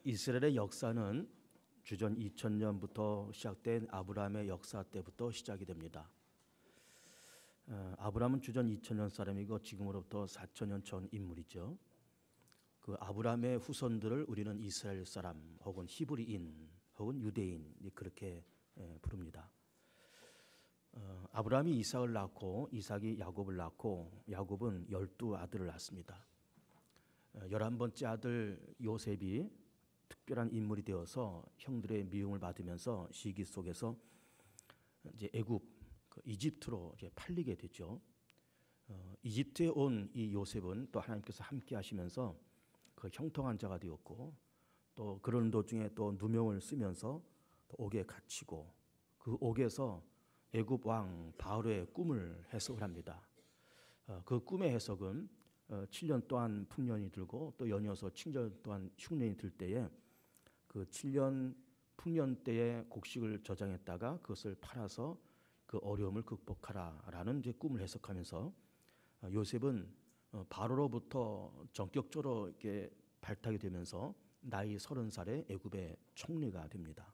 이스라엘의 역사는 주전 2000년부터 시작된 아브라함의 역사 때부터 시작이 됩니다. 아브라함은 주전 2000년 사람이고 지금으로부터 4000년 전 인물이죠. 그 아브라함의 후손들을 우리는 이스라엘 사람 혹은 히브리인 혹은 유대인 그렇게 부릅니다. 아브라함이 이삭을 낳고 이삭이 야곱을 낳고 야곱은 12아들을 낳습니다. 11번째 아들 요셉이 특별한 인물이 되어서 형들의 미움을 받으면서 시기 속에서 이제 애굽 이집트로 이제 팔리게 되죠. 이집트에 온 이 요셉은 또 하나님께서 함께 하시면서 그 형통한 자가 되었고 또 그런 도중에 또 누명을 쓰면서 또 옥에 갇히고 그 옥에서 애굽 왕 바로의 꿈을 해석을 합니다. 그 꿈의 해석은 7년 동안 풍년이 들고 또 연이어서 7년 동안 흉년이 들 때에 그 7년 풍년 때에 곡식을 저장했다가 그것을 팔아서 그 어려움을 극복하라라는 이제 꿈을 해석하면서 요셉은 바로로부터 전격적으로 이렇게 발탁이 되면서 나이 30살에 애굽의 총리가 됩니다.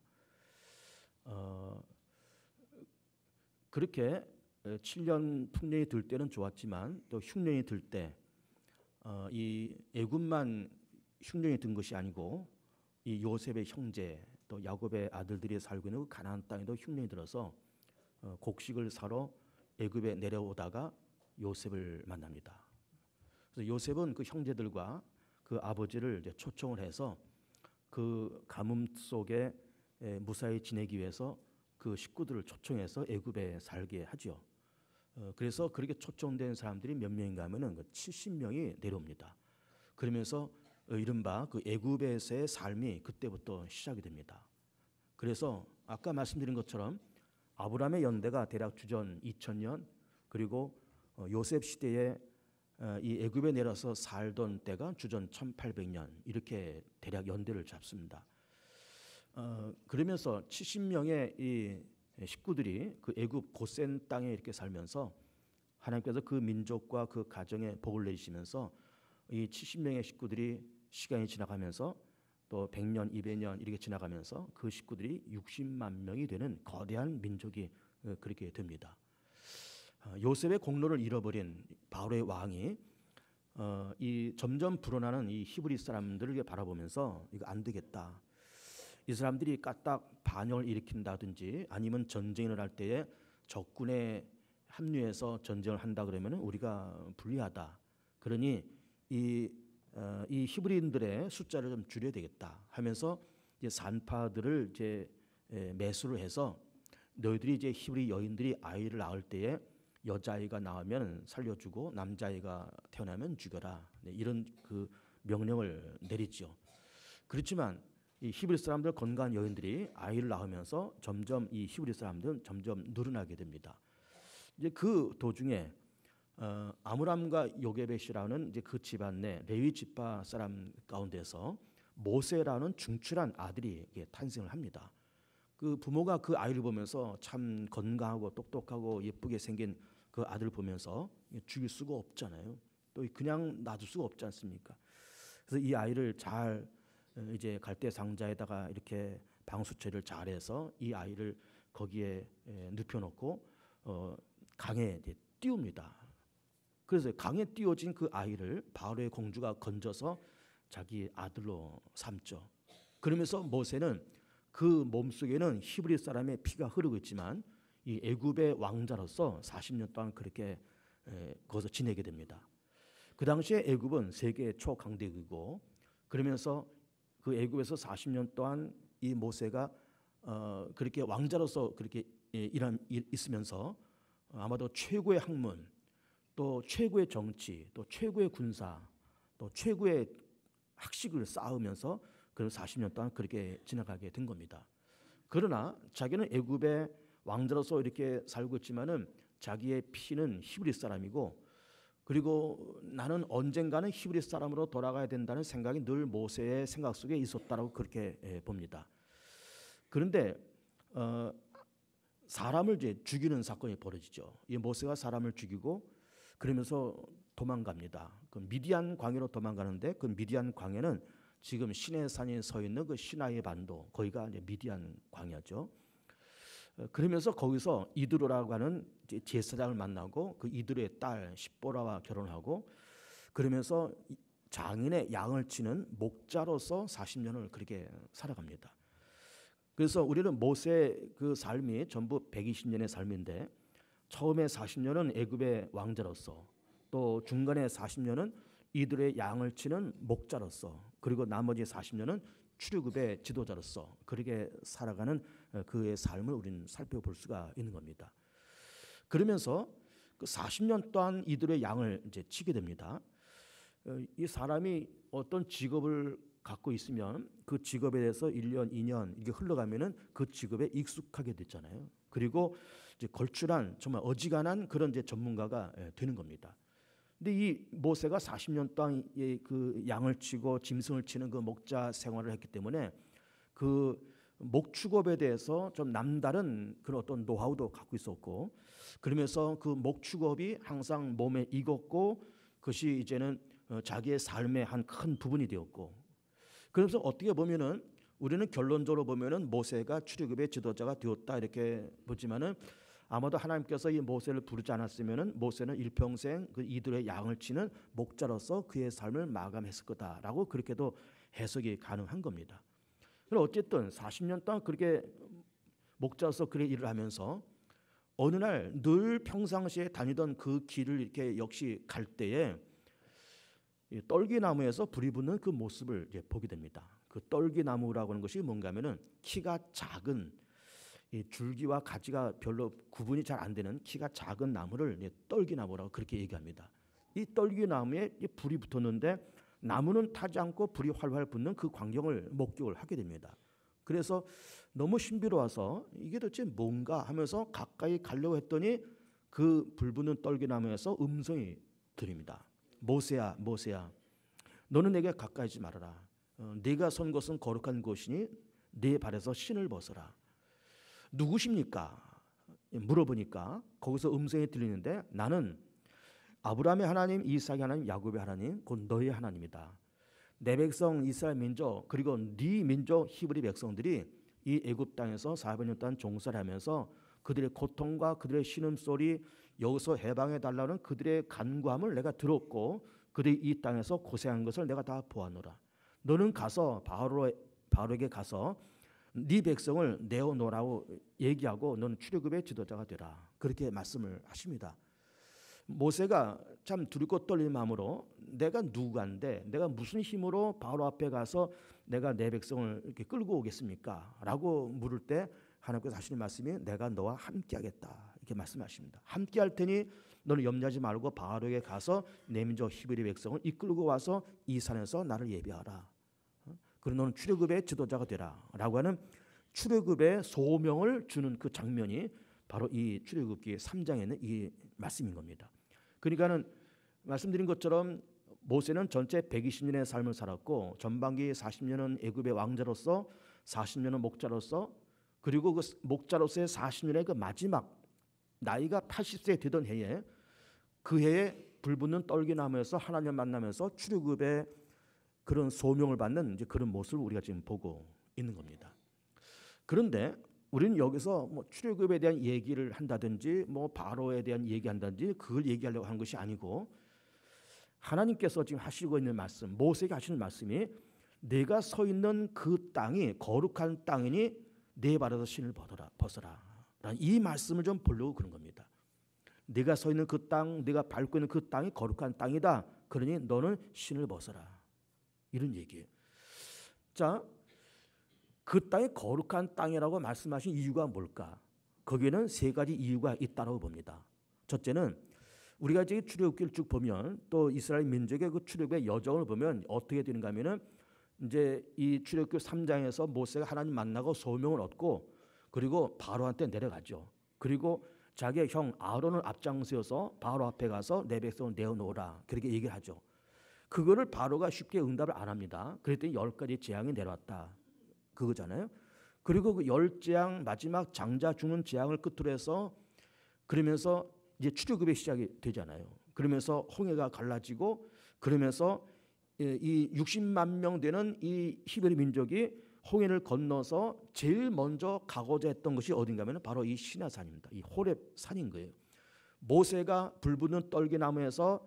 그렇게 7년 풍년이 들 때는 좋았지만 또 흉년이 들 때 이 애굽만 흉년이 든 것이 아니고 이 요셉의 형제 또 야곱의 아들들이 살고 있는 그 가나안 땅에도 흉년이 들어서 곡식을 사러 애굽에 내려오다가 요셉을 만납니다. 그래서 요셉은 그 형제들과 그 아버지를 이제 초청을 해서 그 가뭄 속에 무사히 지내기 위해서 그 식구들을 초청해서 애굽에 살게 하죠. 그래서 그렇게 초청된 사람들이 몇 명인가 하면은 70명이 내려옵니다. 그러면서 이른바 그 애굽에서의 삶이 그때부터 시작이 됩니다. 그래서 아까 말씀드린 것처럼 아브라함의 연대가 대략 주전 2000년 그리고 요셉 시대에 이 애굽에 내려서 살던 때가 주전 1800년 이렇게 대략 연대를 잡습니다. 그러면서 70명의 이 식구들이 그 애굽 고센 땅에 이렇게 살면서 하나님께서 그 민족과 그 가정에 복을 내리시면서 이 70명의 식구들이 시간이 지나가면서 또 100년, 200년 이렇게 지나가면서 그 식구들이 60만 명이 되는 거대한 민족이 그렇게 됩니다. 요셉의 공로를 잃어버린 바로의 왕이 이 점점 불어나는 이 히브리 사람들을 바라보면서 이거 안 되겠다. 이 사람들이 까딱 반역을 일으킨다든지 아니면 전쟁을 할 때에 적군에 합류해서 전쟁을 한다 그러면 우리가 불리하다. 그러니 이 히브리인들의 숫자를 좀 줄여야 되겠다 하면서 이제 산파들을 이제 매수를 해서 너희들이 이제 히브리 여인들이 아이를 낳을 때에 여자아이가 나오면 살려주고 남자아이가 태어나면 죽여라. 이런 그 명령을 내리죠. 그렇지만 이 히브리 사람들 건강한 여인들이 아이를 낳으면서 점점 이 히브리 사람들은 점점 늘어나게 됩니다. 이제 그 도중에 아므람과 요게벳이라는 이제 그 집안 내 레위 지파 사람 가운데서 모세라는 중출한 아들이 탄생을 합니다. 그 부모가 그 아이를 보면서 참 건강하고 똑똑하고 예쁘게 생긴 그 아들을 보면서 죽일 수가 없잖아요. 또 그냥 놔둘 수가 없지 않습니까? 그래서 이 아이를 잘 이제 갈대 상자에다가 이렇게 방수 처리를 잘해서 이 아이를 거기에 눕혀놓고 강에 이제 띄웁니다. 그래서 강에 띄워진 그 아이를 바로의 공주가 건져서 자기 아들로 삼죠. 그러면서 모세는 그 몸속에는 히브리 사람의 피가 흐르고 있지만 이 애굽의 왕자로서 40년 동안 그렇게 거기서 지내게 됩니다. 그 당시에 애굽은 세계 초강대국이고 그러면서 그 애굽에서 40년 동안 이 모세가 그렇게 왕자로서 그렇게 있으면서 아마도 최고의 학문, 또 최고의 정치, 또 최고의 군사, 또 최고의 학식을 쌓으면서 그런 40년 동안 그렇게 지나가게 된 겁니다. 그러나 자기는 애굽의 왕자로서 이렇게 살고 있지만은 자기의 피는 히브리 사람이고 그리고 나는 언젠가는 히브리 사람으로 돌아가야 된다는 생각이 늘 모세의 생각 속에 있었다라고 그렇게 봅니다. 그런데 사람을 이제 죽이는 사건이 벌어지죠. 이 모세가 사람을 죽이고 그러면서 도망갑니다. 그 미디안 광야로 도망가는데 그 미디안 광야는 지금 시내산이 서 있는 그 시나이 반도, 거기가 이제 미디안 광야죠. 그러면서 거기서 이드로라고 하는 제사장을 만나고 그 이드로의 딸 십보라와 결혼하고, 그러면서 장인의 양을 치는 목자로서 40년을 그렇게 살아갑니다. 그래서 우리는 모세의 그 삶이 전부 120년의 삶인데, 처음에 40년은 애굽의 왕자로서, 또 중간에 40년은 이들의 양을 치는 목자로서, 그리고 나머지 40년은 출애굽의 지도자로서 그렇게 살아가는 그의 삶을 우리는 살펴볼 수가 있는 겁니다. 그러면서 그 40년 동안 이들의 양을 이제 치게 됩니다. 이 사람이 어떤 직업을 갖고 있으면 그 직업에 대해서 1년, 2년 이게 흘러가면은 그 직업에 익숙하게 됐잖아요. 그리고 이제 걸출한 정말 어지간한 그런 이제 전문가가 되는 겁니다. 근데 이 모세가 40년 동안 그 양을 치고 짐승을 치는 그 목자 생활을 했기 때문에 그 목축업에 대해서 좀 남다른 그런 어떤 노하우도 갖고 있었고, 그러면서 그 목축업이 항상 몸에 익었고 그것이 이제는 자기의 삶의 한 큰 부분이 되었고, 그래서 어떻게 보면은 우리는 결론적으로 보면은 모세가 출애굽의 지도자가 되었다 이렇게 보지만은, 아마도 하나님께서 이 모세를 부르지 않았으면은 모세는 일평생 그 이들의 양을 치는 목자로서 그의 삶을 마감했을 거다라고 그렇게도 해석이 가능한 겁니다. 그럼 어쨌든 40년 동안 그렇게 목자로서 그렇게 일을 하면서 어느 날 늘 평상시에 다니던 그 길을 이렇게 역시 갈 때에 떨기나무에서 불이 붙는 그 모습을 이제 보게 됩니다. 그 떨기나무라고 하는 것이 뭔가 하면은 키가 작은, 이 줄기와 가지가 별로 구분이 잘 안 되는 키가 작은 나무를 떨기나무라고 그렇게 얘기합니다. 이 떨기나무에 불이 붙었는데 나무는 타지 않고 불이 활활 붙는 그 광경을 목격을 하게 됩니다. 그래서 너무 신비로워서 이게 도대체 뭔가 하면서 가까이 가려고 했더니 그 불 붙는 떨기나무에서 음성이 들립니다. 모세야, 모세야, 너는 내게 가까이 하지 말아라. 네가 선 곳은 거룩한 곳이니 네 발에서 신을 벗어라. 누구십니까? 물어보니까 거기서 음성이 들리는데, 나는 아브라함의 하나님, 이삭의 하나님, 야곱의 하나님, 곧 너의 하나님이다. 내 백성 이스라엘 민족, 그리고 네 민족 히브리 백성들이 이 애굽 땅에서 400년 동안 종살이 하면서 그들의 고통과 그들의 신음소리, 여기서 해방해 달라는 그들의 간구함을 내가 들었고 그들이 이 땅에서 고생한 것을 내가 다 보았노라. 너는 가서 바로에게 가서 네 백성을 내어놓으라고 얘기하고 너는 출애굽의 지도자가 되라. 그렇게 말씀을 하십니다. 모세가 참 두렵고 떨리는 마음으로 내가 누구인데 내가 무슨 힘으로 바로 앞에 가서 내가 내 백성을 이렇게 끌고 오겠습니까? 라고 물을 때 하나님께서 하시는 말씀이 내가 너와 함께 하겠다 이렇게 말씀하십니다. 함께 할 테니 너는 염려하지 말고 바로에게 가서 내 민족 히브리 백성을 이끌고 와서 이 산에서 나를 예배하라. 그리고 너는 출애굽의 지도자가 되라 라고 하는 출애굽의 소명을 주는 그 장면이 바로 이 출애굽기 3장에 있는 이 말씀인 겁니다. 그러니까는 말씀드린 것처럼 모세는 전체 120년의 삶을 살았고 전반기 40년은 애굽의 왕자로서 40년은 목자로서, 그리고 그 목자로서의 40년의 그 마지막 나이가 80세 되던 해에 그 해에 불붙는 떨기나무에서 하나님 만나면서 출애굽의 그런 소명을 받는 이제 그런 모습을 우리가 지금 보고 있는 겁니다. 그런데 우리는 여기서 뭐 출애굽에 대한 얘기를 한다든지 뭐 바로에 대한 얘기한다든지 그걸 얘기하려고 하는 것이 아니고, 하나님께서 지금 하시고 있는 말씀, 모세에게 하시는 말씀이 내가 서 있는 그 땅이 거룩한 땅이니 내 발에서 신을 벗어라 라는 이 말씀을 좀 보려고 그런 겁니다. 내가 서 있는 그 땅, 내가 밟고 있는 그 땅이 거룩한 땅이다. 그러니 너는 신을 벗어라. 이런 얘기예요. 자, 그 땅이 거룩한 땅이라고 말씀하신 이유가 뭘까? 거기에는 세 가지 이유가 있다고 봅니다. 첫째는 우리가 이제 출애굽기를 쭉 보면 또 이스라엘 민족의 그 출애굽의 여정을 보면 어떻게 되는가 하면은 이제 이 출애굽기 3장에서 모세가 하나님 만나고 소명을 얻고 그리고 바로한테 내려가죠. 그리고 자기의 형 아론을 앞장서서 바로 앞에 가서 내 백성을 내어놓으라 그렇게 얘기를 하죠. 그거를 바로가 쉽게 응답을 안 합니다. 그랬더니 10가지 재앙이 내려왔다. 그거잖아요. 그리고 그 10재앙 마지막 장자 죽는 재앙을 끝으로 해서 그러면서 이제 출애굽의 시작이 되잖아요. 그러면서 홍해가 갈라지고 그러면서 이 60만 명 되는 이 히브리 민족이 홍해를 건너서 제일 먼저 가고자 했던 것이 어딘가면 바로 이 시나산입니다. 이 호렙 산인 거예요. 모세가 불붙는 떨기나무에서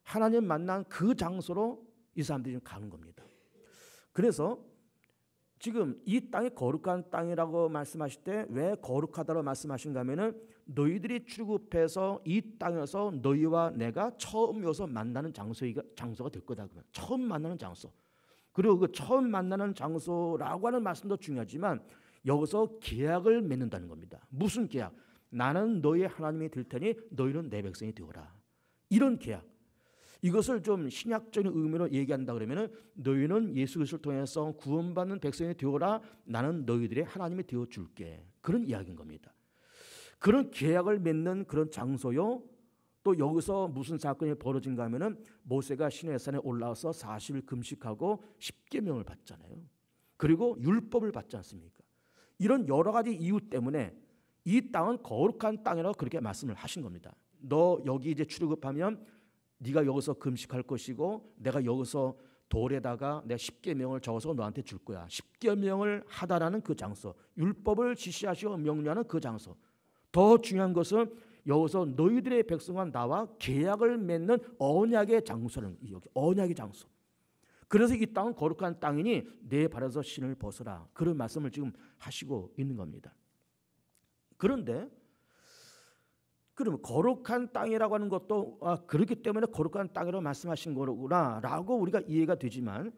하나님 만난 그 장소로 이 사람들이 가는 겁니다. 그래서 지금 이 땅이 거룩한 땅이라고 말씀하실 때 왜 거룩하다고 말씀하신가 하면은 너희들이 출애굽해서 이 땅에서 너희와 내가 처음 여기서 만나는 장소가 될 거다. 처음 만나는 장소. 그리고 그 처음 만나는 장소라고 하는 말씀도 중요하지만 여기서 계약을 맺는다는 겁니다. 무슨 계약? 나는 너희의 하나님이 될 테니 너희는 내 백성이 되어라. 이런 계약. 이것을 좀 신약적인 의미로 얘기한다 그러면은 너희는 예수 그리스도를 통해서 구원받는 백성이 되어라. 나는 너희들의 하나님이 되어 줄게. 그런 이야기인 겁니다. 그런 계약을 맺는 그런 장소요. 또 여기서 무슨 사건이 벌어진가 하면은 모세가 시내산에 올라와서 40일 금식하고 십계명을 받잖아요. 그리고 율법을 받지 않습니까? 이런 여러 가지 이유 때문에 이 땅은 거룩한 땅이라고 그렇게 말씀을 하신 겁니다. 너 여기 이제 출애굽하면 네가 여기서 금식할 것이고 내가 여기서 돌에다가 내가 십계명을 적어서 너한테 줄 거야. 십계명을 하다라는 그 장소, 율법을 지시하시고 명령하는 그 장소. 더 중요한 것은 여기서 너희들의 백성과 나와 계약을 맺는 언약의 장소는 여기 언약의 장소. 그래서 이 땅은 거룩한 땅이니 내 발에서 신을 벗어라. 그런 말씀을 지금 하시고 있는 겁니다. 그런데 그러면 거룩한 땅이라고 하는 것도 그렇기 때문에 거룩한 땅이라고 말씀하신 거구나라고 우리가 이해가 되지만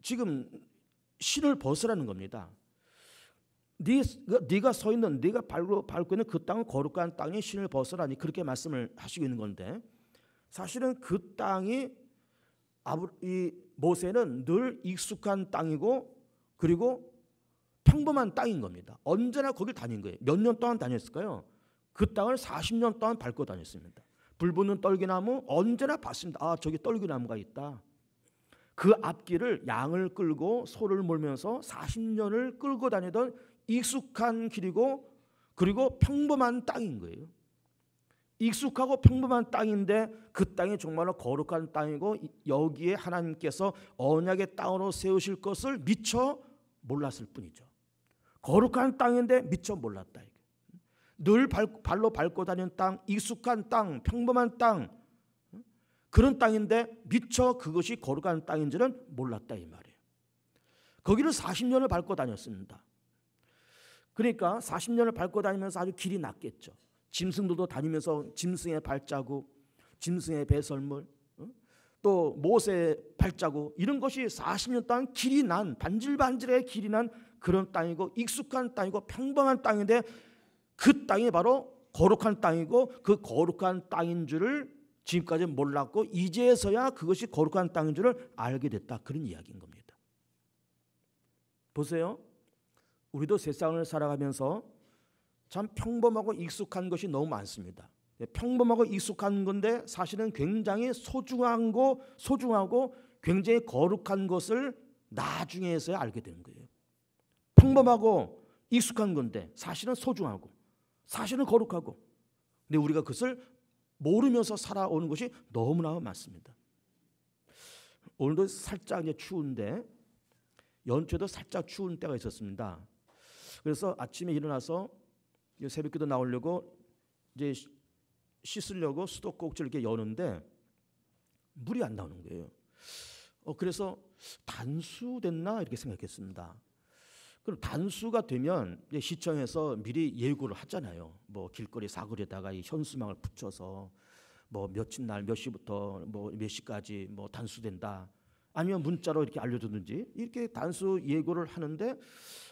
지금 신을 벗으라는 겁니다. 네가 서 있는 네가 밟고 있는 그 땅은 거룩한 땅이 신을 벗으라니 그렇게 말씀을 하시고 있는 건데 사실은 그 땅이 이 모세는 늘 익숙한 땅이고 그리고 평범한 땅인 겁니다. 언제나 거길 다닌 거예요. 몇 년 동안 다녔을까요? 그 땅을 40년 동안 밟고 다녔습니다. 불붙는 떨기나무 언제나 봤습니다. 저기 떨기나무가 있다. 그 앞길을 양을 끌고 소를 몰면서 40년을 끌고 다니던 익숙한 길이고 그리고 평범한 땅인 거예요. 익숙하고 평범한 땅인데 그 땅이 정말로 거룩한 땅이고 여기에 하나님께서 언약의 땅으로 세우실 것을 미처 몰랐을 뿐이죠. 거룩한 땅인데 미처 몰랐다. 늘 발로 밟고 다니는 땅, 익숙한 땅, 평범한 땅 그런 땅인데 미처 그것이 거룩한 땅인지는 몰랐다 이 말이에요. 거기를 40년을 밟고 다녔습니다. 그러니까 40년을 밟고 다니면서 아주 길이 났겠죠. 짐승들도 다니면서 짐승의 발자국, 짐승의 배설물, 또 모세의 발자국 이런 것이 40년 동안 길이 난 반질반질의 길이 난 그런 땅이고 익숙한 땅이고 평범한 땅인데 그 땅이 바로 거룩한 땅이고 그 거룩한 땅인 줄을 지금까지 몰랐고 이제서야 그것이 거룩한 땅인 줄을 알게 됐다. 그런 이야기인 겁니다. 보세요. 우리도 세상을 살아가면서 참 평범하고 익숙한 것이 너무 많습니다. 평범하고 익숙한 건데 사실은 굉장히 소중하고 굉장히 거룩한 것을 나중에서야 알게 되는 거예요. 평범하고 익숙한 건데 사실은 소중하고 사실은 거룩하고 근데 우리가 그것을 모르면서 살아오는 것이 너무나 많습니다. 오늘도 살짝 이제 추운데 연초에도 살짝 추운 때가 있었습니다. 그래서 아침에 일어나서 새벽기도 나오려고 이제 씻으려고 수도꼭지를 이렇게 여는데 물이 안 나오는 거예요. 그래서 단수됐나 이렇게 생각했습니다. 그럼 단수가 되면 시청에서 미리 예고를 하잖아요. 뭐 길거리 사거리에다가 이 현수막을 붙여서 뭐 며칠 날 몇 시부터 뭐 몇 시까지 뭐 단수된다. 아니면 문자로 이렇게 알려주든지 이렇게 단수 예고를 하는데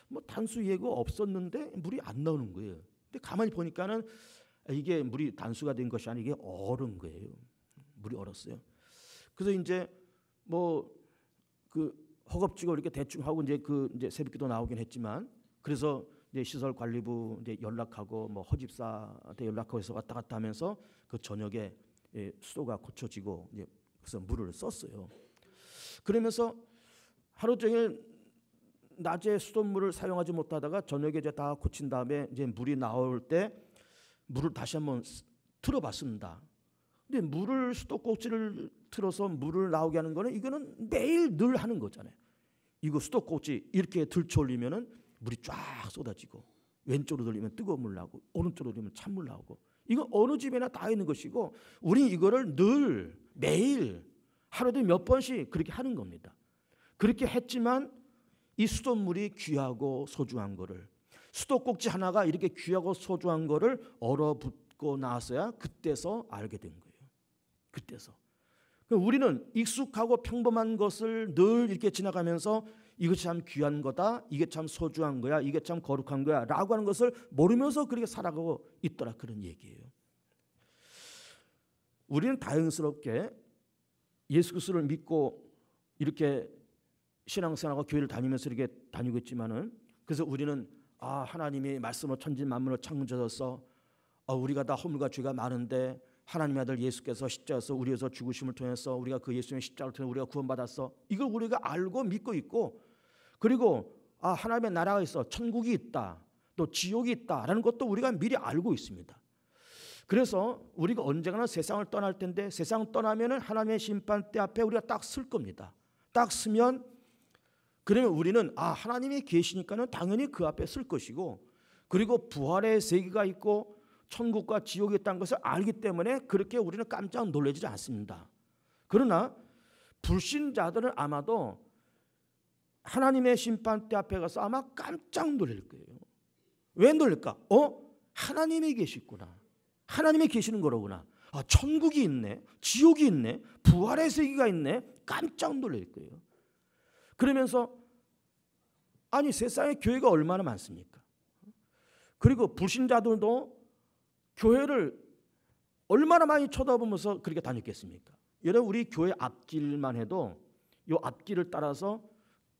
뭐 단수 예고 없었는데 물이 안 나오는 거예요. 근데 가만히 보니까는 이게 물이 단수가 된 것이 아니라 이게 얼은 거예요. 물이 얼었어요. 그래서 이제 뭐 그 허겁지겁 이렇게 대충 하고 이제 새벽기도 나오긴 했지만 그래서 이제 시설 관리부 이제 연락하고 뭐 허집사한테 연락하고 해서 왔다 갔다 하면서 그 저녁에 수도가 고쳐지고 이제 그래서 물을 썼어요. 그러면서 하루 종일 낮에 수돗물을 사용하지 못하다가 저녁에 이제 다 고친 다음에 이제 물이 나올 때 물을 다시 한번 틀어봤습니다. 근데 물을 수도꼭지를 틀어서 물을 나오게 하는 거는 이거는 매일 늘 하는 거잖아요. 이거 수도꼭지 이렇게 들쳐올리면은 물이 쫙 쏟아지고 왼쪽으로 돌리면 뜨거운 물 나오고 오른쪽으로 돌리면 찬물 나오고 이거 어느 집에나 다 있는 것이고 우리는 이거를 늘 매일 하루에도 몇 번씩 그렇게 하는 겁니다. 그렇게 했지만 이 수돗물이 귀하고 소중한 거를 수도꼭지 하나가 이렇게 귀하고 소중한 거를 얼어붙고 나서야 그때서 알게 된 거예요. 그때서. 우리는 익숙하고 평범한 것을 늘 이렇게 지나가면서 이것이 참 귀한 거다, 이게 참 소중한 거야, 이게 참 거룩한 거야 라고 하는 것을 모르면서 그렇게 살아가고 있더라, 그런 얘기예요. 우리는 다행스럽게 예수 그리스도를 믿고 이렇게 신앙생활하고 교회를 다니면서 이렇게 다니고 있지만은 그래서 우리는 하나님이 말씀으로 천지 만물을 창조하셔서 우리가 다 허물과 죄가 많은데 하나님의 아들 예수께서 십자가에서 우리 위해서 죽으심을 통해서 우리가 그 예수님의 십자가를 통해 우리가 구원받았어. 이걸 우리가 알고 믿고 있고 그리고 하나님의 나라가 있어, 천국이 있다, 또 지옥이 있다라는 것도 우리가 미리 알고 있습니다. 그래서 우리가 언젠가는 세상을 떠날 텐데 세상 떠나면은 하나님의 심판대 앞에 우리가 딱 쓸 겁니다. 딱 쓰면 그러면 우리는 하나님이 계시니까는 당연히 그 앞에 쓸 것이고 그리고 부활의 세계가 있고 천국과 지옥이 있다는 것을 알기 때문에 그렇게 우리는 깜짝 놀라지 않습니다. 그러나 불신자들은 아마도 하나님의 심판대 앞에 가서 아마 깜짝 놀랄 거예요. 왜 놀랄까? 하나님이 계시구나. 하나님이 계시는 거로구나. 천국이 있네. 지옥이 있네. 부활의 세계가 있네. 깜짝 놀랄 거예요. 그러면서 세상에 교회가 얼마나 많습니까? 그리고 불신자들도 교회를 얼마나 많이 쳐다보면서 그렇게 다녔겠습니까? 여러분 우리 교회 앞길만 해도 이 앞길을 따라서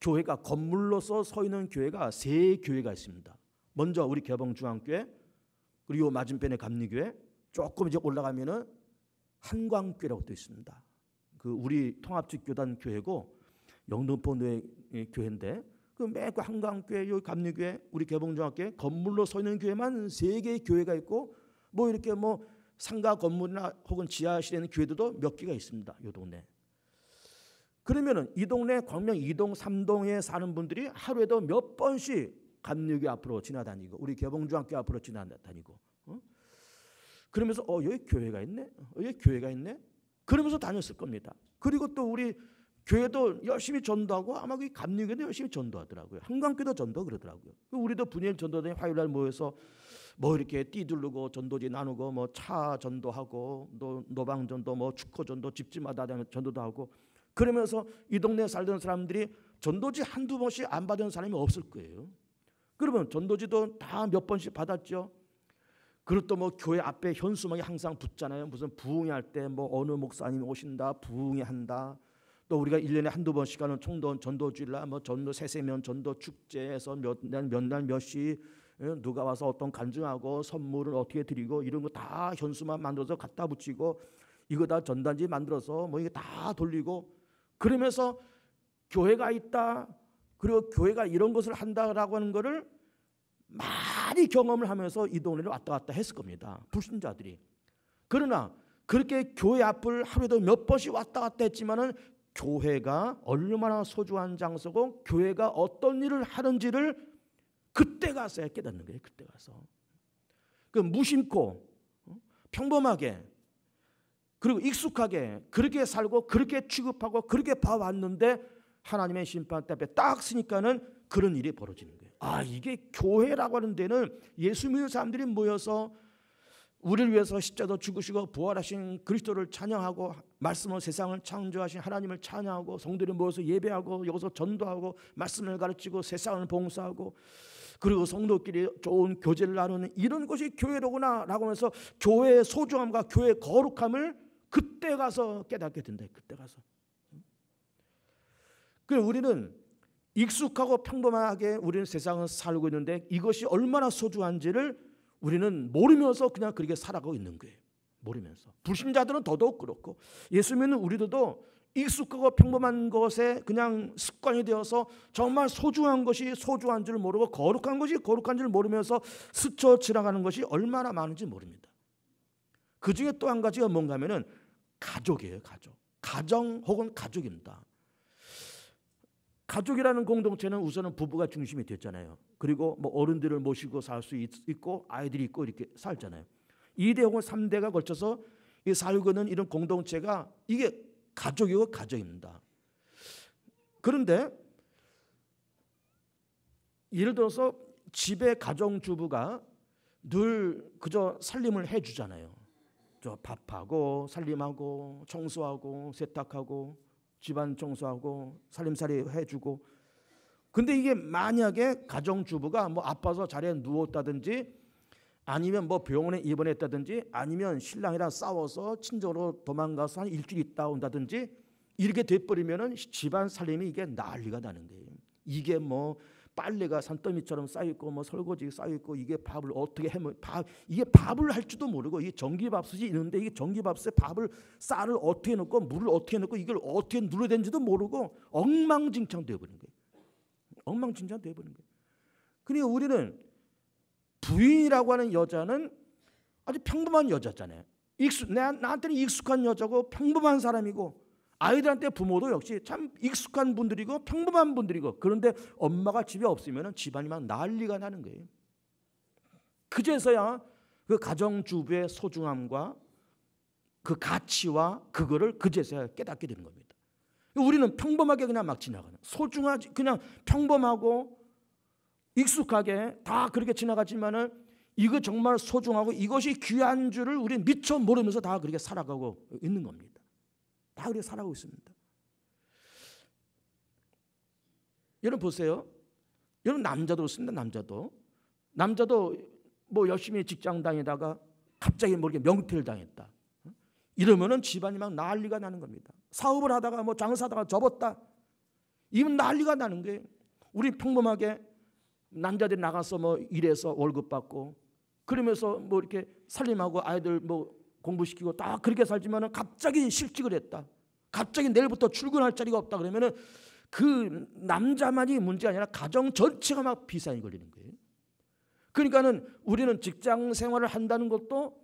교회가 건물로서 서 있는 교회가 3교회가 있습니다. 먼저 우리 개봉중앙교회, 그리고 맞은편에 감리교회, 조금 이제 올라가면은 한광교회라고 또 있습니다. 그 우리 통합직교단 교회고 영등포교회 교회인데 그 매그 한광교회, 요 감리교회, 우리 개봉중앙교회 건물로 서 있는 교회만 3개의 교회가 있고 뭐 이렇게 뭐 상가 건물이나 혹은 지하실에 있는 교회들도 몇 개가 있습니다. 이 동네. 그러면은 이 동네 광명 2동, 3동에 사는 분들이 하루에도 몇 번씩 감리교회 앞으로 지나다니고 우리 개봉중앙교회 앞으로 지나다니고 그러면서 여기 교회가 있네, 여기 교회가 있네 그러면서 다녔을 겁니다. 그리고 또 우리 교회도 열심히 전도하고 아마 그 감리교회도 열심히 전도하더라고요. 한강교회도 전도 그러더라고요. 우리도 분일 전도단이 화요일날 모여서 뭐 이렇게 띠두르고 전도지 나누고 뭐 차 전도하고 또 노방 전도, 뭐 축호 전도, 집집마다 전도도 하고 그러면서 이 동네에 살던 사람들이 전도지 한두 번씩 안 받은 사람이 없을 거예요. 그러면 전도지도 다 몇 번씩 받았죠. 그리고 또 뭐 교회 앞에 현수막이 항상 붙잖아요. 무슨 부흥회 때 뭐 어느 목사님이 오신다, 부흥회 한다. 또 우리가 1년에 한두 번씩 하는 총동 전도주일날 뭐 전도 세세면 전도 축제에서 몇 날 몇 시 누가 와서 어떤 간증하고 선물을 어떻게 드리고 이런 거 다 현수막 만들어서 갖다 붙이고 이거 다 전단지 만들어서 뭐 이게 다 돌리고 그러면서 교회가 있다, 그리고 교회가 이런 것을 한다라고 하는 거를 많이 경험을 하면서 이 동네를 왔다 갔다 했을 겁니다. 불신자들이. 그러나 그렇게 교회 앞을 하루에도 몇 번씩 왔다 갔다 했지만은 교회가 얼마나 소중한 장소고 교회가 어떤 일을 하는지를 그때 가서야 깨닫는 거예요. 그때 가서. 그 무심코 평범하게 그리고 익숙하게 그렇게 살고 그렇게 취급하고 그렇게 봐왔는데 하나님의 심판 앞에 딱 쓰니까는 그런 일이 벌어지는 거예요. 이게 교회라고 하는 데는 예수 믿는 사람들이 모여서 우리를 위해서 십자가로 죽으시고 부활하신 그리스도를 찬양하고 말씀으로 세상을 창조하신 하나님을 찬양하고 성도들이 모여서 예배하고 여기서 전도하고 말씀을 가르치고 세상을 봉사하고 그리고 성도끼리 좋은 교제를 나누는 이런 것이 교회로구나 라고 하면서 교회의 소중함과 교회의 거룩함을 그때 가서 깨닫게 된다. 그때 가서. 그래서 우리는 익숙하고 평범하게 우리는 세상을 살고 있는데 이것이 얼마나 소중한지를 우리는 모르면서 그냥 그렇게 살아가고 있는 거예요. 모르면서. 불신자들은 더더욱 그렇고 예수 믿는 우리들도 익숙하고 평범한 것에 그냥 습관이 되어서 정말 소중한 것이 소중한 줄 모르고 거룩한 것이 거룩한 줄 모르면서 스쳐 지나가는 것이 얼마나 많은지 모릅니다. 그 중에 또 한 가지가 뭔가 하면은 가족이에요. 가족. 가정 혹은 가족입니다. 가족이라는 공동체는 우선은 부부가 중심이 됐잖아요. 그리고 뭐 어른들을 모시고 살 수 있고 아이들이 있고 이렇게 살잖아요. 2대 혹은 3대가 걸쳐서 살고 있는 이런 공동체가 이게 가족이고 가정입니다. 그런데 예를 들어서 집에 가정주부가 늘 그저 살림을 해주잖아요. 저 밥하고 살림하고 청소하고 세탁하고 집안 청소하고 살림살이 해주고. 근데 이게 만약에 가정주부가 뭐 아파서 자리에 누웠다든지 아니면 뭐 병원에 입원했다든지 아니면 신랑이랑 싸워서 친정으로 도망가서 한 일주일 있다 온다든지 이렇게 돼버리면은 집안 살림이 이게 난리가 나는 거예요. 이게 뭐 빨래가 산더미처럼 쌓여있고 뭐 설거지 쌓여있고 이게 밥을 어떻게 해면 이게 밥을 할 줄도 모르고 이게 전기밥솥이 있는데 이게 전기밥솥에 밥을 쌀을 어떻게 넣고 물을 어떻게 넣고 이걸 어떻게 눌러야 되는지도 모르고 엉망진창 되어버린 거예요. 엉망진창 되어버린 거예요. 그러니까 우리는 부인이라고 하는 여자는 아주 평범한 여자잖아요. 나한테는 익숙한 여자고 평범한 사람이고 아이들한테 부모도 역시 참 익숙한 분들이고 평범한 분들이고 그런데 엄마가 집에 없으면 집안이 막 난리가 나는 거예요. 그제서야 그 가정주부의 소중함과 그 가치와 그거를 그제서야 깨닫게 되는 겁니다. 우리는 평범하게 그냥 막 지나가는 소중하지 그냥 평범하고 익숙하게 다 그렇게 지나가지만은 이거 정말 소중하고 이것이 귀한 줄을 우리는 미처 모르면서 다 그렇게 살아가고 있는 겁니다. 다 그렇게 살아가고 있습니다. 여러분 보세요. 여러분 남자도 그렇습니다. 남자도 뭐 열심히 직장 다니다가 갑자기 모르게 명퇴를 당했다. 이러면은 집안이 막 난리가 나는 겁니다. 사업을 하다가 뭐 장사하다가 접었다. 이건 난리가 나는 거예요. 우리 평범하게 남자들이 나가서 뭐 일해서 월급 받고 그러면서 뭐 이렇게 살림하고 아이들 뭐 공부시키고 다 그렇게 살지만은 갑자기 실직을 했다. 갑자기 내일부터 출근할 자리가 없다 그러면은 그 남자만이 문제가 아니라 가정 전체가 막 비상이 걸리는 거예요. 그러니까는 우리는 직장 생활을 한다는 것도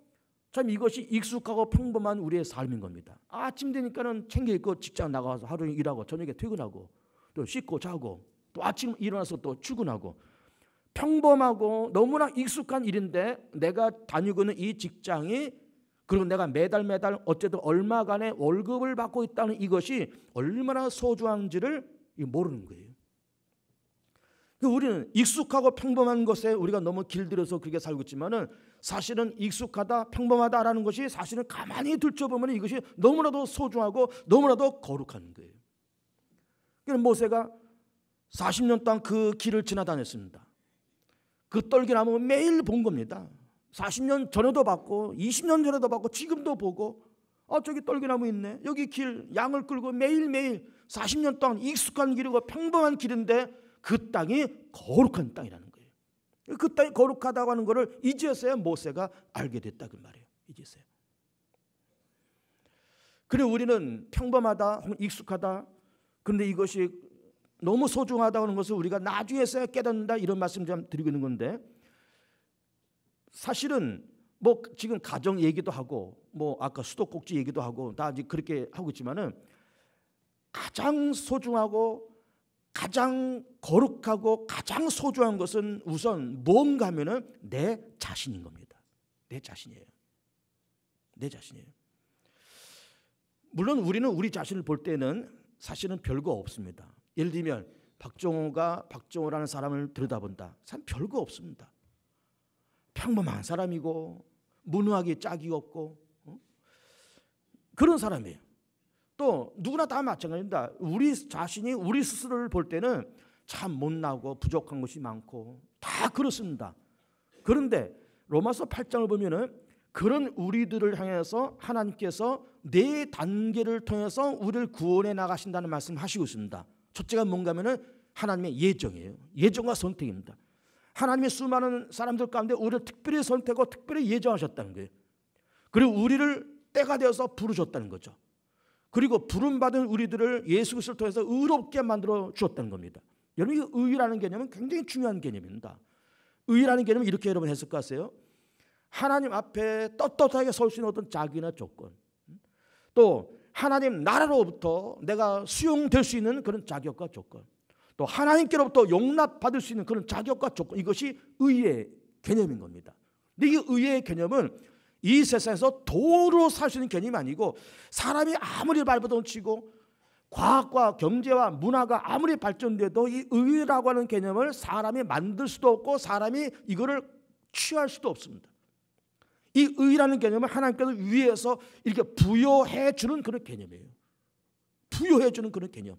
참 이것이 익숙하고 평범한 우리의 삶인 겁니다. 아침 되니까는 챙겨 입고 직장 나가서 하루 일하고 저녁에 퇴근하고 또 씻고 자고 또 아침 일어나서 또 출근하고 평범하고 너무나 익숙한 일인데 내가 다니고 있는 이 직장이 그리고 내가 매달 어쨌든 얼마간의 월급을 받고 있다는 이것이 얼마나 소중한지를 모르는 거예요. 우리는 익숙하고 평범한 것에 우리가 너무 길들여서 그렇게 살고 있지만은 사실은 익숙하다 평범하다라는 것이 사실은 가만히 들춰보면 이것이 너무나도 소중하고 너무나도 거룩한 거예요. 그래서 모세가 40년 동안 그 길을 지나다녔습니다. 그 떨기나무 매일 본 겁니다. 40년 전에도 봤고 20년 전에도 봤고 지금도 보고 저기 떨기나무 있네. 여기 길 양을 끌고 매일매일 40년 동안 익숙한 길이고 평범한 길인데 그 땅이 거룩한 땅이라는 거예요. 그 땅이 거룩하다고 하는 것을 이제서야 모세가 알게 됐다 그 말이에요. 이제서야. 그래 우리는 평범하다 익숙하다 그런데 이것이 너무 소중하다고 하는 것을 우리가 나중에서야 깨닫는다 이런 말씀 좀 드리고 있는 건데 사실은 뭐 지금 가정 얘기도 하고 뭐 아까 수도꼭지 얘기도 하고 다 이제 그렇게 하고 있지만은 가장 소중하고 가장 거룩하고 가장 소중한 것은 우선 뭔가 하면은 내 자신인 겁니다. 내 자신이에요. 내 자신이에요. 물론 우리는 우리 자신을 볼 때는 사실은 별거 없습니다. 예를 들면 박정호라는 사람을 들여다본다. 참 별거 없습니다. 평범한 사람이고 무능하게 짝이 없고 그런 사람이에요. 또 누구나 다 마찬가지입니다. 우리 자신이 우리 스스로를 볼 때는 참 못나고 부족한 것이 많고 다 그렇습니다. 그런데 로마서 8장을 보면은 그런 우리들을 향해서 하나님께서 네 단계를 통해서 우리를 구원해 나가신다는 말씀을 하시고 있습니다. 첫째가 뭔가 하면은 하나님의 예정이에요. 예정과 선택입니다. 하나님의 수많은 사람들 가운데 우리를 특별히 선택하고 특별히 예정하셨다는 거예요. 그리고 우리를 때가 되어서 부르셨다는 거죠. 그리고 부름받은 우리들을 예수 그리스도를 통해서 의롭게 만들어 주었다는 겁니다. 여러분 이 의라는 개념은 굉장히 중요한 개념입니다. 의라는 개념은 이렇게 여러분 해석하세요. 하나님 앞에 떳떳하게 설 수 있는 어떤 자기나 조건 또 하나님 나라로부터 내가 수용될 수 있는 그런 자격과 조건, 또 하나님께로부터 용납받을 수 있는 그런 자격과 조건, 이것이 의의 개념인 겁니다. 근데 이 의의 개념은 이 세상에서 도로 살 수 있는 개념이 아니고, 사람이 아무리 발버둥치고 과학과 경제와 문화가 아무리 발전돼도 이 의라고 하는 개념을 사람이 만들 수도 없고 사람이 이거를 취할 수도 없습니다. 이 의라는 개념은 하나님께서 위에서 이렇게 부여해 주는 그런 개념이에요. 부여해 주는 그런 개념.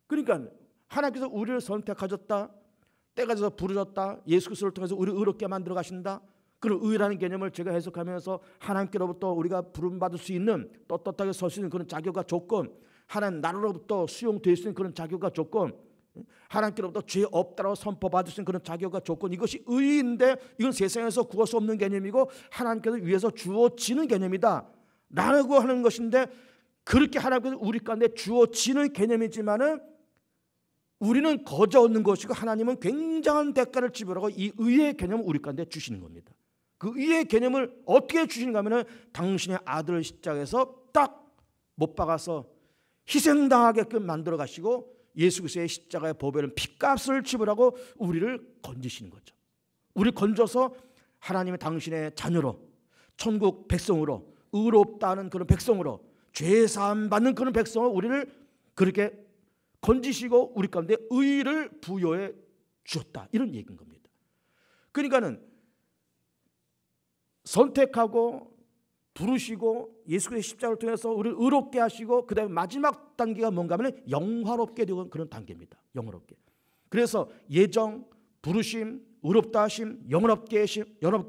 그러니까 하나님께서 우리를 선택하셨다, 때가 돼서 부르셨다, 예수 그리스도를 통해서 우리를 의롭게 만들어 가신다. 그런 의라는 개념을 제가 해석하면서 하나님께로부터 우리가 부름받을 수 있는, 떳떳하게 설 수 있는 그런 자격과 조건, 하나님 나라로부터 수용될 수 있는 그런 자격과 조건, 하나님께로부터 죄 없다라고 선포받을 수 있는 그런 자격과 조건, 이것이 의인데 이건 세상에서 구할 수 없는 개념이고 하나님께서 위해서 주어지는 개념이다 라고 하는 것인데, 그렇게 하나님께서 우리 가운데 주어지는 개념이지만은 우리는 거저 얻는 것이고 하나님은 굉장한 대가를 지불하고 이 의의 개념을 우리 가운데 주시는 겁니다. 그 의의 개념을 어떻게 주시는가 하면은 당신의 아들을 십자가에서 딱 못 박아서 희생당하게끔 만들어 가시고 예수 그리스도의 십자가의 보배는 핏값을 지불하고 우리를 건지시는 거죠. 우리를 건져서 하나님의 당신의 자녀로, 천국 백성으로, 의롭다는 그런 백성으로, 죄사함 받는 그런 백성으로 우리를 그렇게 건지시고 우리 가운데 의를 부여해 주셨다, 이런 얘기인 겁니다. 그러니까는 선택하고 부르시고 예수 그리스도의 십자가를 통해서 우리를 의롭게 하시고, 그 다음에 마지막 단계가 뭔가 하면 영화롭게 되는 그런 단계입니다. 영화롭게. 그래서 예정, 부르심, 의롭다 하심, 영화롭게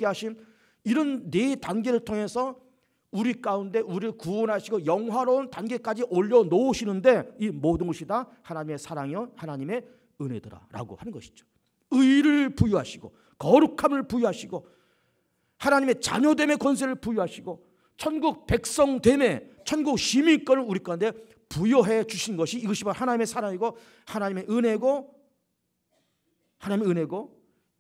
하심, 이런 네 단계를 통해서 우리 가운데 우리를 구원하시고 영화로운 단계까지 올려놓으시는데, 이 모든 것이 다 하나님의 사랑이요 하나님의 은혜더라라고 하는 것이죠. 의를 부여하시고 거룩함을 부여하시고 하나님의 자녀됨의 권세를 부여하시고 천국 백성됨의, 천국 시민권을 우리 가운데 부여해 주신 것이, 이것이 바로 하나님의 사랑이고 하나님의 은혜고,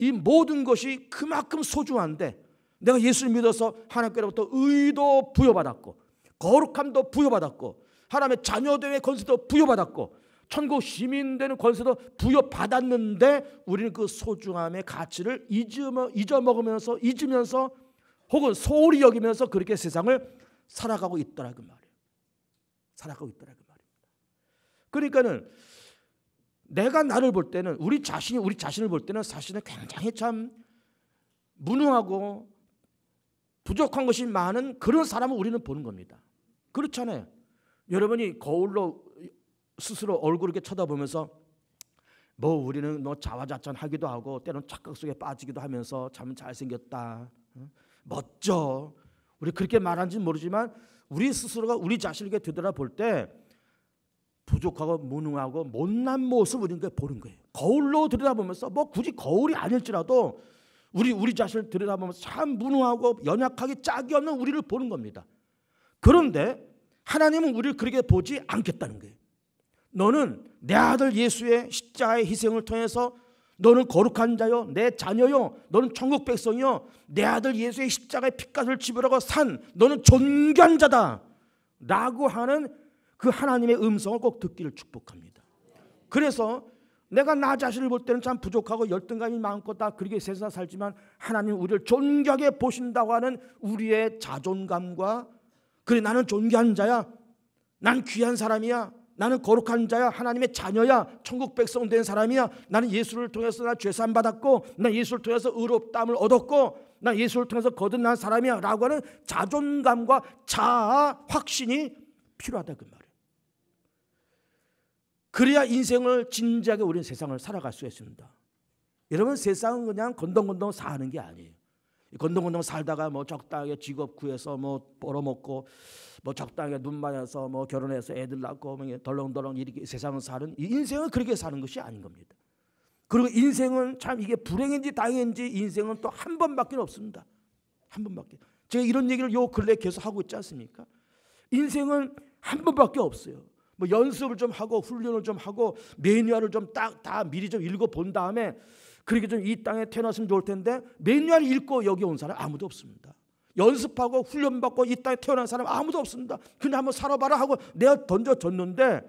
이 모든 것이 그만큼 소중한데, 내가 예수를 믿어서 하나님께로부터 의도 부여받았고 거룩함도 부여받았고 하나님의 자녀됨의 권세도 부여받았고 천국 시민되는 권세도 부여받았는데 우리는 그 소중함의 가치를 잊어먹으면서 잊으면서 혹은 소홀히 여기면서 그렇게 세상을 살아가고 있더라고 말이에요. 살아가고 있더라고 말입니다. 그러니까는 내가 나를 볼 때는, 우리 자신을 볼 때는 사실은 굉장히 참 무능하고 부족한 것이 많은 그런 사람을 우리는 보는 겁니다. 그렇잖아요. 여러분이 거울로 스스로 얼굴을 이렇게 쳐다보면서 뭐 우리는 뭐 자화자찬하기도 하고 때로는 착각 속에 빠지기도 하면서 참 잘생겼다, 멋져, 우리 그렇게 말하는지는 모르지만 우리 스스로가 우리 자신에게 되돌아볼 때 부족하고 무능하고 못난 모습을 우리가 보는 거예요. 거울로 들여다보면서, 뭐 굳이 거울이 아닐지라도 우리 자신을 들여다보면서 참 무능하고 연약하게 짝이 없는 우리를 보는 겁니다. 그런데 하나님은 우리를 그렇게 보지 않겠다는 거예요. 너는 내 아들 예수의 십자가의 희생을 통해서 너는 거룩한 자요, 내 자녀요, 너는 천국 백성이요, 내 아들 예수의 십자가의 핏값을 지불하고 산 너는 존귀한 자다 라고 하는 그 하나님의 음성을 꼭 듣기를 축복합니다. 그래서 내가 나 자신을 볼 때는 참 부족하고 열등감이 많고 다 그렇게 세상 살지만 하나님 우리를 존귀하게 보신다고 하는 우리의 자존감과, 그래 나는 존귀한 자야, 난 귀한 사람이야, 나는 거룩한 자야, 하나님의 자녀야, 천국 백성 된 사람이야, 나는 예수를 통해서 나 죄사함 받았고, 난 예수를 통해서 의롭다함을 얻었고, 난 예수를 통해서 거듭난 사람이야 라고 하는 자존감과 자아 확신이 필요하다 그 말이에요. 그래야 인생을 진지하게 우리는 세상을 살아갈 수 있습니다. 여러분, 세상은 그냥 건동건동 사는 게 아니에요. 건동건동 살다가 뭐 적당하게 직업 구해서 뭐 벌어먹고 뭐 적당하게 눈 맞아서 뭐 결혼해서 애들 낳고 뭐 덜렁덜렁 이렇게 세상을 사는, 이 인생은 그렇게 사는 것이 아닌 겁니다. 그리고 인생은 참 이게 불행인지 다행인지 인생은 또 한 번밖에 없습니다. 한 번밖에. 제가 이런 얘기를 요 근래 계속 하고 있지 않습니까? 인생은 한 번밖에 없어요. 뭐 연습을 좀 하고 훈련을 좀 하고 매뉴얼을 좀 다 미리 좀 읽어본 다음에 그렇게 좀 이 땅에 태어났으면 좋을 텐데 매뉴얼 읽고 여기 온 사람 아무도 없습니다. 연습하고 훈련받고 이 땅에 태어난 사람 아무도 없습니다. 그냥 한번 살아봐라 하고 내가 던져줬는데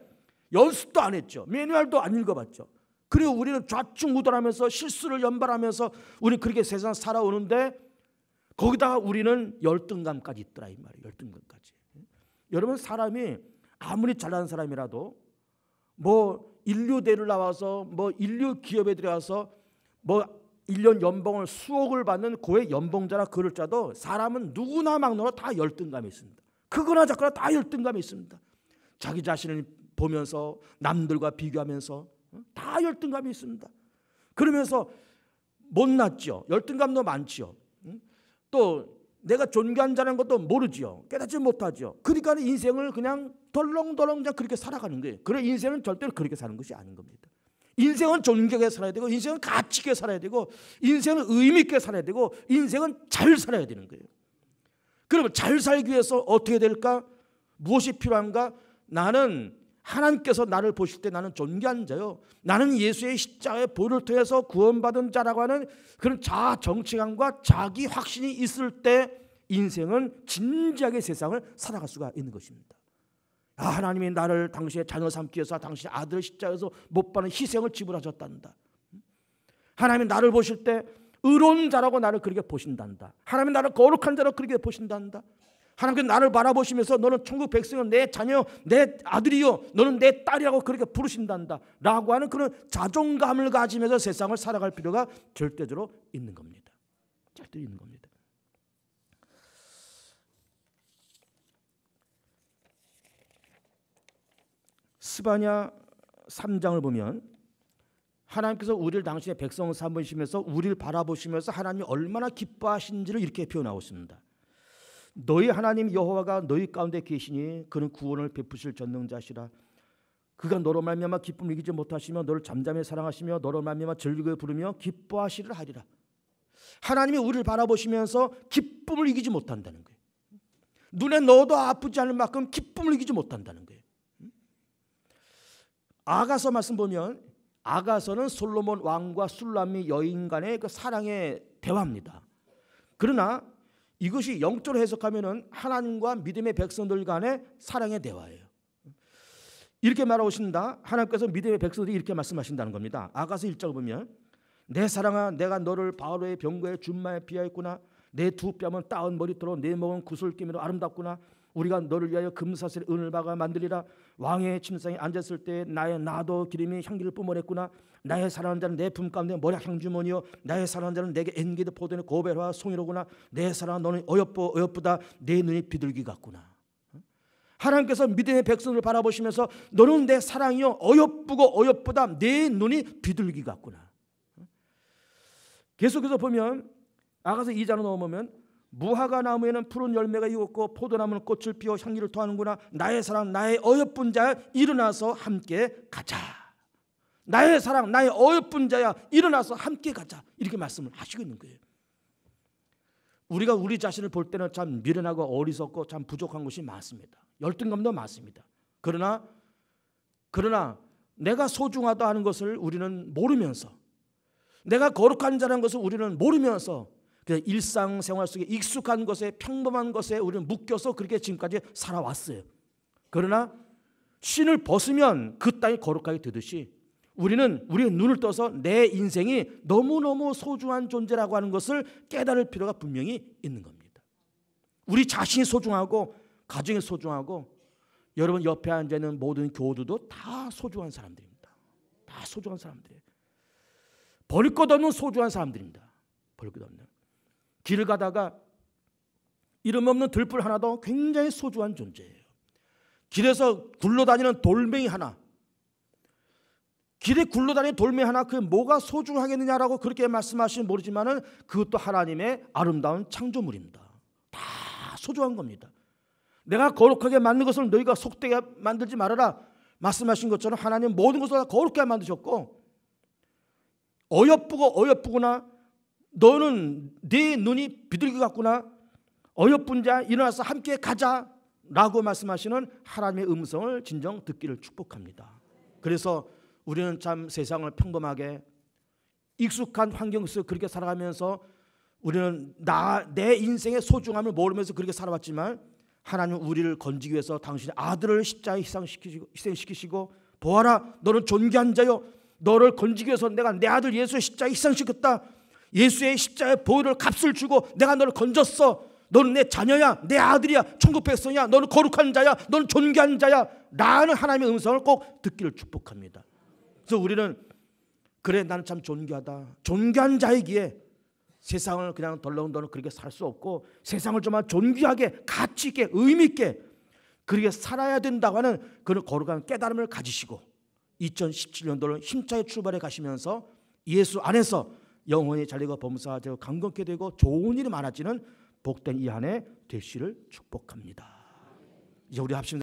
연습도 안 했죠. 매뉴얼도 안 읽어봤죠. 그리고 우리는 좌충우돌하면서 실수를 연발하면서 우리는 그렇게 세상 살아오는데 거기다가 우리는 열등감까지 있더라 이 말이에요. 열등감까지. 여러분 사람이 아무리 잘난 사람이라도 뭐 인류대를 나와서 뭐 인류 기업에 들어가서 뭐 1년 연봉을 수억을 받는 고액 연봉자나 그럴 자도 사람은 누구나 막너나 다 열등감이 있습니다. 그거나 저거나 다 열등감이 있습니다. 자기 자신을 보면서 남들과 비교하면서 다 열등감이 있습니다. 그러면서 못났죠. 열등감도 많죠. 또 내가 존귀한 자라는 것도 모르지요. 깨닫지 못하죠. 그러니까 인생을 그냥 덜렁덜렁 그냥 그렇게 살아가는 거예요. 그래 인생은 절대로 그렇게 사는 것이 아닌 겁니다. 인생은 존귀하게 살아야 되고 인생은 가치 있게 살아야 되고 인생은 의미 있게 살아야 되고 인생은 잘 살아야 되는 거예요. 그러면 잘 살기 위해서 어떻게 될까? 무엇이 필요한가? 나는 하나님께서 나를 보실 때 나는 존귀한 자요. 나는 예수의 십자가의 보혈을 통해서 구원받은 자라고 하는 그런 자아 정체감과 자기 확신이 있을 때 인생은 진지하게 세상을 살아갈 수가 있는 것입니다. 하나님이 나를 당신의 자녀 삼기 위해서 당신의 아들을 십자가에서 못 박는 희생을 지불하셨단다. 하나님이 나를 보실 때 의로운 자라고 나를 그렇게 보신단다. 하나님이 나를 거룩한 자라고 그렇게 보신단다. 하나님께서 나를 바라보시면서 너는 천국 백성은 내 자녀, 내 아들이요, 너는 내 딸이라고 그렇게 부르신단다 라고 하는 그런 자존감을 가지면서 세상을 살아갈 필요가 절대적으로 있는 겁니다. 절대 있는 겁니다. 스바냐 3장을 보면 하나님께서 우리를 당신의 백성 삼으시면서 우리를 바라보시면서 하나님이 얼마나 기뻐하신지를 이렇게 표현하고 있습니다. 너희 하나님 여호와가 너희 가운데 계시니 그는 구원을 베푸실 전능자시라. 그가 너로 말미암아 기쁨을 이기지 못하시며 너를 잠잠히 사랑하시며 너로 말미암아 즐거이 부르며 기뻐하시리라 하리라. 하나님이 우리를 바라보시면서 기쁨을 이기지 못한다는 거예요. 눈에 넣어도 아프지 않을 만큼 기쁨을 이기지 못한다는 거예요. 아가서 말씀 보면 아가서는 솔로몬 왕과 술람미 여인 간의 그 사랑의 대화입니다. 그러나 이것이 영적으로 해석하면은 하나님과 믿음의 백성들 간의 사랑의 대화예요. 이렇게 말하고 있습니다. 하나님께서 믿음의 백성들이 이렇게 말씀하신다는 겁니다. 아가서 1장을 보면 내 사랑아 내가 너를 바로의 병거에 준마에 비하였구나. 내 두 뺨은 따은 머리털로 내 목은 구슬기미로 아름답구나. 우리가 너를 위하여 금사슬 은을 박아 만들리라. 왕의 침상에 앉았을 때 나의 나도 기름이 향기를 뿜어냈구나. 나의 사랑하는 자는 내 품 가운데 머리 향주머니요 나의 사랑하는 자는 내게 엔게드 포도는 고베르와 송이로구나. 내 사랑아 너는 어여쁘다. 내 눈이 비둘기 같구나. 하나님께서 믿음의 백성을 바라보시면서 너는 내 사랑이요 어여쁘다. 내 눈이 비둘기 같구나. 계속해서 보면 아가서 2장으로 넘어오면 무화과 나무에는 푸른 열매가 익었고 포도나무는 꽃을 피워 향기를 토하는구나. 나의 사랑 나의 어여쁜 자야 일어나서 함께 가자. 나의 사랑 나의 어여쁜 자야 일어나서 함께 가자. 이렇게 말씀을 하시고 있는 거예요. 우리가 우리 자신을 볼 때는 참 미련하고 어리석고 참 부족한 것이 많습니다. 열등감도 많습니다. 그러나 내가 소중하다 하는 것을 우리는 모르면서 내가 거룩한 자라는 것을 우리는 모르면서 그냥 일상생활 속에 익숙한 것에 평범한 것에 우리는 묶여서 그렇게 지금까지 살아왔어요. 그러나 신을 벗으면 그 땅이 거룩하게 되듯이 우리는 우리의 눈을 떠서 내 인생이 너무너무 소중한 존재라고 하는 것을 깨달을 필요가 분명히 있는 겁니다. 우리 자신이 소중하고 가정이 소중하고 여러분 옆에 앉아있는 모든 교우들도 다 소중한 사람들입니다. 다 소중한 사람들이에요. 버릴 것 없는 소중한 사람들입니다. 버릴 것 없는. 길을 가다가 이름 없는 들풀 하나도 굉장히 소중한 존재예요. 길에서 굴러다니는 돌멩이 하나, 길에 굴러다니는 돌멩이 하나, 그게 뭐가 소중하겠느냐라고 그렇게 말씀하시면 모르지만은 그것도 하나님의 아름다운 창조물입니다. 다 소중한 겁니다. 내가 거룩하게 만든 것을 너희가 속되게 만들지 말아라 말씀하신 것처럼 하나님 모든 것을 다 거룩하게 만드셨고 어여쁘구나. 너는 네 눈이 비둘기 같구나. 어여쁜 자 일어나서 함께 가자라고 말씀하시는 하나님의 음성을 진정 듣기를 축복합니다. 그래서 우리는 참 세상을 평범하게 익숙한 환경 속에서 그렇게 살아가면서 우리는 내 인생의 소중함을 모르면서 그렇게 살아왔지만 하나님은 우리를 건지기 위해서 당신의 아들을 십자가에 희생시키시고 보아라, 너는 존귀한 자요, 너를 건지기 위해서 내가 내 아들 예수의 십자가에 희생시켰다. 예수의 십자가의 보혈을 값을 주고 내가 너를 건졌어. 너는 내 자녀야, 내 아들이야, 천국 백성이야, 너는 거룩한 자야, 너는 존귀한 자야 라는 하나님의 음성을 꼭 듣기를 축복합니다. 그래서 우리는 그래, 나는 참 존귀하다, 존귀한 자이기에 세상을 그냥 덜렁덜렁 그렇게 살 수 없고 세상을 좀 존귀하게 가치 있게 의미 있게 그렇게 살아야 된다고 하는 그런 거룩한 깨달음을 가지시고 2017년도를 힘차게 출발해 가시면서 예수 안에서 영혼이 잘리고 범사되고 강건케 되고 좋은 일이 많아지는 복된 이 한 해 되시를 축복합니다. 이제 우리 합심